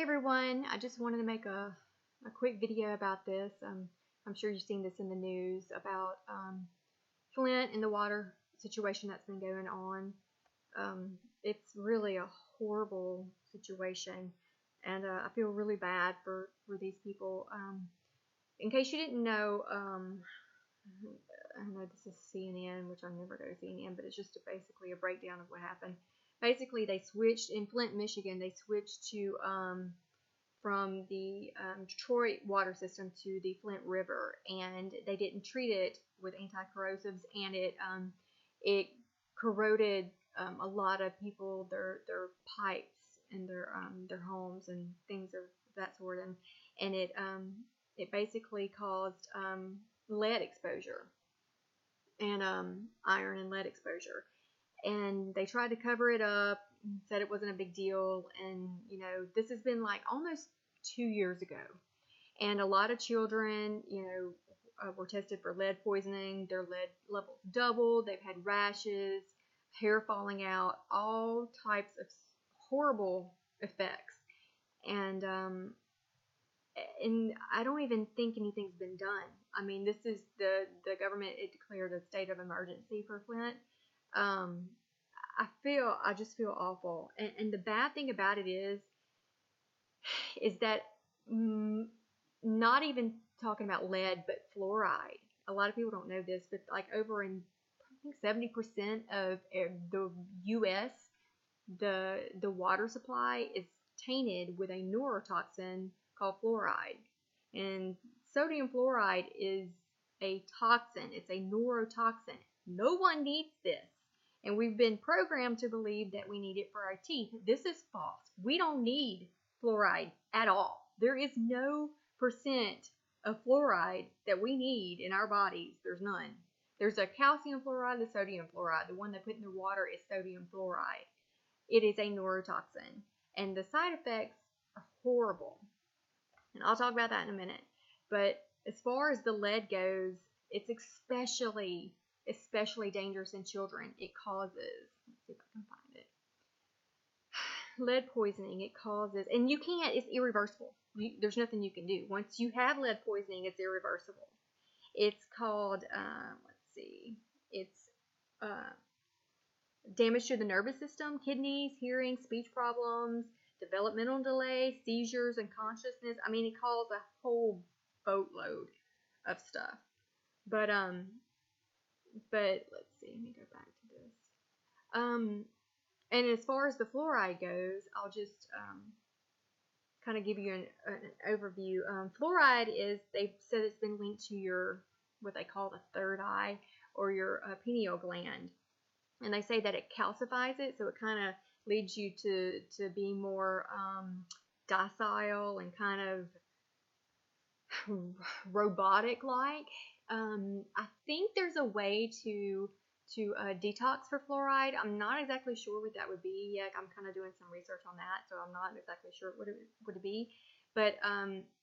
Hey everyone, I just wanted to make a quick video about this. I'm sure you've seen this in the news about Flint and the water situation that's been going on. It's really a horrible situation, and I feel really bad for these people. In case you didn't know, I know this is CNN, which I never go to CNN, but it's just basically a breakdown of what happened. Basically, they switched in Flint, Michigan. They switched to from the Detroit water system to the Flint River, and they didn't treat it with anti-corrosives, and it corroded a lot of people their pipes and their homes and things of that sort, and it basically caused lead exposure and iron and lead exposure. And they tried to cover it up and said it wasn't a big deal. And, you know, this has been like almost 2 years ago. And a lot of children, you know, were tested for lead poisoning. Their lead levels doubled. They've had rashes, hair falling out, all types of horrible effects. And I don't even think anything's been done. I mean, this is the government, it declared a state of emergency for Flint. I just feel awful. And the bad thing about it is that not even talking about lead, but fluoride. A lot of people don't know this, but like over in, I think 70% of the U.S., the water supply is tainted with a neurotoxin called fluoride. And sodium fluoride is a toxin. It's a neurotoxin. No one needs this. And we've been programmed to believe that we need it for our teeth. This is false. We don't need fluoride at all. There is no percent of fluoride that we need in our bodies. There's none. There's a calcium fluoride, the sodium fluoride. The one they put in the water is sodium fluoride. It is a neurotoxin. And the side effects are horrible. And I'll talk about that in a minute. But as far as the lead goes, it's especially dangerous in children. It causes, let's see if I can find it, lead poisoning. It causes, and you can't, it's irreversible. There's nothing you can do. Once you have lead poisoning, it's irreversible. It's called, let's see, it's damage to the nervous system, kidneys, hearing, speech problems, developmental delay, seizures, and consciousness. I mean, it causes a whole boatload of stuff. But let's see, let me go back to this. And as far as the fluoride goes, I'll just kind of give you an overview. Fluoride is, they've said it's been linked to your, what they call the third eye, or your pineal gland. And they say that it calcifies it, so it kind of leads you to be more docile and kind of robotic-like. I think there's a way to detox for fluoride. I'm not exactly sure what that would be yet. I'm kind of doing some research on that, so I'm not exactly sure what it would be. But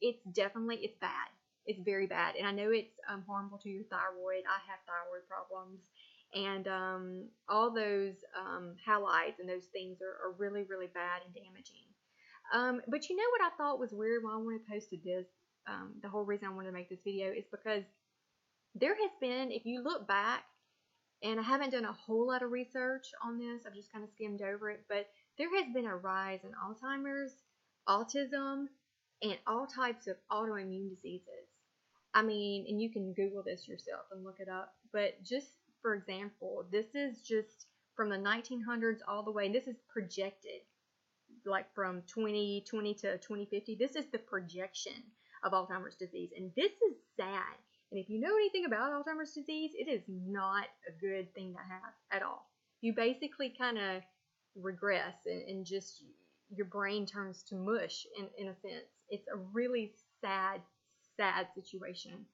it's definitely, it's bad. It's very bad. And I know it's harmful to your thyroid. I have thyroid problems. And all those halides and those things are really, really bad and damaging. But you know what I thought was weird when I wanted to post this? The whole reason I wanted to make this video is because there has been, if you look back, and I haven't done a whole lot of research on this, I've just kind of skimmed over it, but there has been a rise in Alzheimer's, autism, and all types of autoimmune diseases. I mean, and you can Google this yourself and look it up, but just for example, this is just from the 1900s all the way, and this is projected, like from 2020 to 2050, this is the projection of Alzheimer's disease, and this is sad. And if you know anything about Alzheimer's disease, it is not a good thing to have at all. You basically kind of regress and just your brain turns to mush in a sense. It's a really sad situation.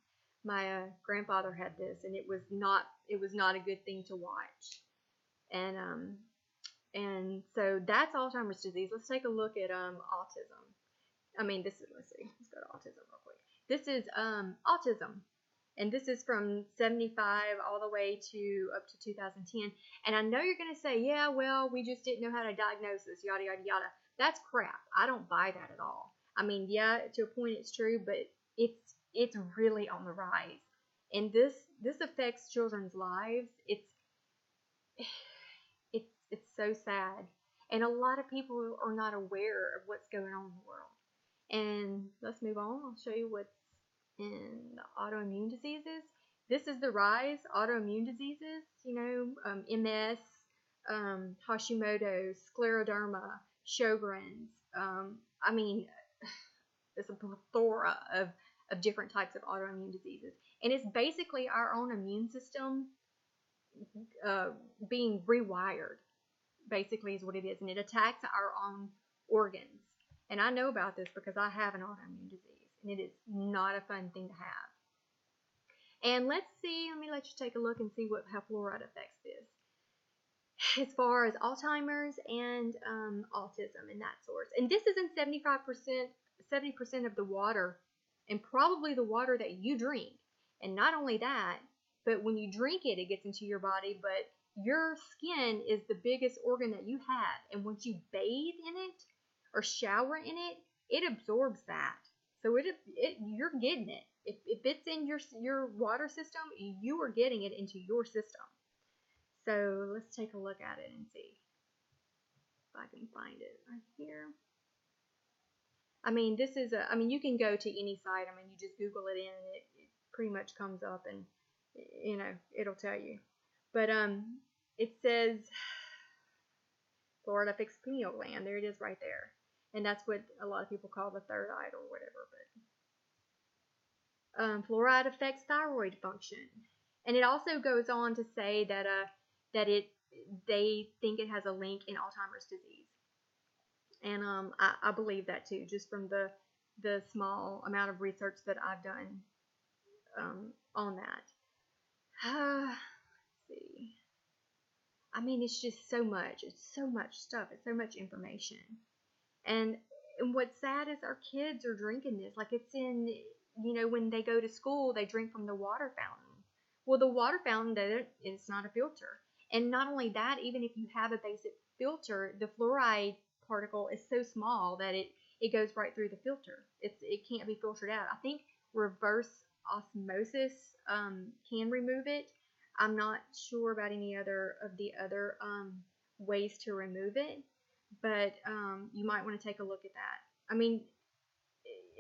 My grandfather had this, and it was not a good thing to watch. And so that's Alzheimer's disease. Let's take a look at autism. I mean, let's go to autism real quick. This is autism. And this is from 75 all the way to up to 2010. And I know you're going to say, yeah, well, we just didn't know how to diagnose this, yada, yada, yada. That's crap. I don't buy that at all. I mean, yeah, to a point it's true, but it's really on the rise. And this affects children's lives. It's so sad. And a lot of people are not aware of what's going on in the world. And let's move on. I'll show you what's in the autoimmune diseases. This is the rise, autoimmune diseases, MS, Hashimoto's, scleroderma, Sjogren's. I mean, there's a plethora of different types of autoimmune diseases. And it's basically our own immune system being rewired, basically, is what it is. And it attacks our own organs. And I know about this because I have an autoimmune disease. And it is not a fun thing to have. And let me let you take a look and see how fluoride affects this. As far as Alzheimer's and autism and that sort. And this is in 70% of the water, and probably the water that you drink. And not only that, but when you drink it, it gets into your body, but your skin is the biggest organ that you have. And once you bathe in it or shower in it, it absorbs that. So you're getting it. If it's in your water system, you are getting it into your system. So let's take a look at it and see if I can find it right here. I mean, you can go to any site. I mean, you just Google it in and it pretty much comes up, and, it'll tell you. But it says fluoride affects pineal gland. There it is right there. And that's what a lot of people call the third eye or whatever. But fluoride affects thyroid function. And it also goes on to say that they think it has a link in Alzheimer's disease. And I believe that too, just from the small amount of research that I've done on that. Let's see. I mean, it's just so much. It's so much stuff. It's so much information. And what's sad is our kids are drinking this. Like, it's in, when they go to school, they drink from the water fountain. Well, the water fountain, it's not a filter. And not only that, even if you have a basic filter, the fluoride particle is so small that it goes right through the filter. It can't be filtered out. I think reverse osmosis can remove it. I'm not sure about any other ways to remove it, but you might want to take a look at that. I mean,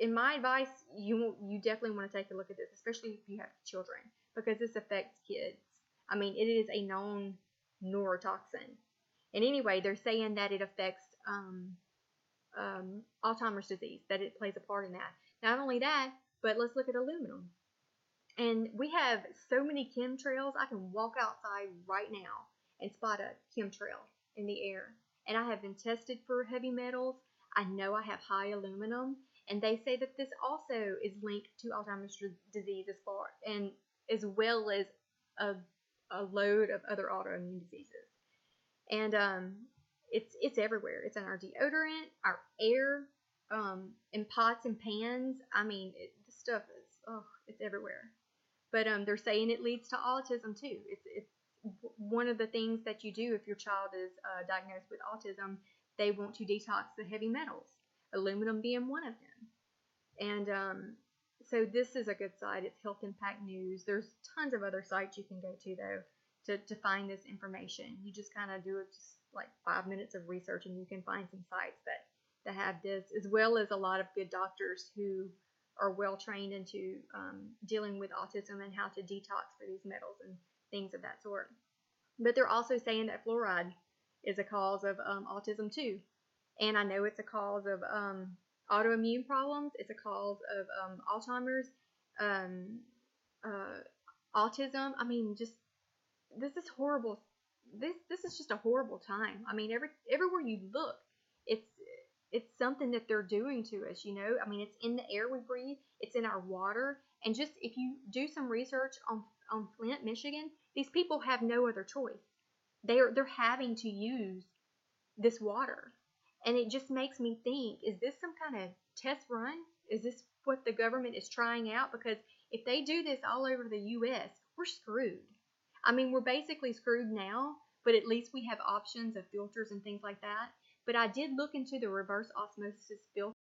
in my advice, you definitely want to take a look at this, especially if you have children, because this affects kids. I mean, it is a known neurotoxin. And anyway, they're saying that it affects Alzheimer's disease, that it plays a part in that. Not only that, but let's look at aluminum. And we have so many chemtrails. I can walk outside right now and spot a chemtrail in the air. And I have been tested for heavy metals. I know I have high aluminum. And they say that this also is linked to Alzheimer's disease as well as a load of other autoimmune diseases. And it's everywhere. It's in our deodorant, our air, in pots and pans. I mean, this stuff it's everywhere. But they're saying it leads to autism too. It's one of the things that you do if your child is diagnosed with autism. They want to detox the heavy metals, aluminum being one of them. And so this is a good site. It's Health Impact News. There's tons of other sites you can go to though to find this information. You just kind of do it just like 5 minutes of research, and you can find some sites that have this, as well as a lot of good doctors who are well trained into dealing with autism and how to detox for these metals and things of that sort. But they're also saying that fluoride is a cause of autism too. And I know it's a cause of autoimmune problems. It's a cause of Alzheimer's, autism. I mean, just this is horrible. This is just a horrible time. I mean, everywhere you look, it's something that they're doing to us, I mean, it's in the air we breathe. It's in our water. And just if you do some research on Flint, Michigan, these people have no other choice. They're having to use this water. And it just makes me think, is this some kind of test run? Is this what the government is trying out? Because if they do this all over the U.S., we're screwed. I mean, we're basically screwed now, but at least we have options of filters and things like that. But I did look into the reverse osmosis filter.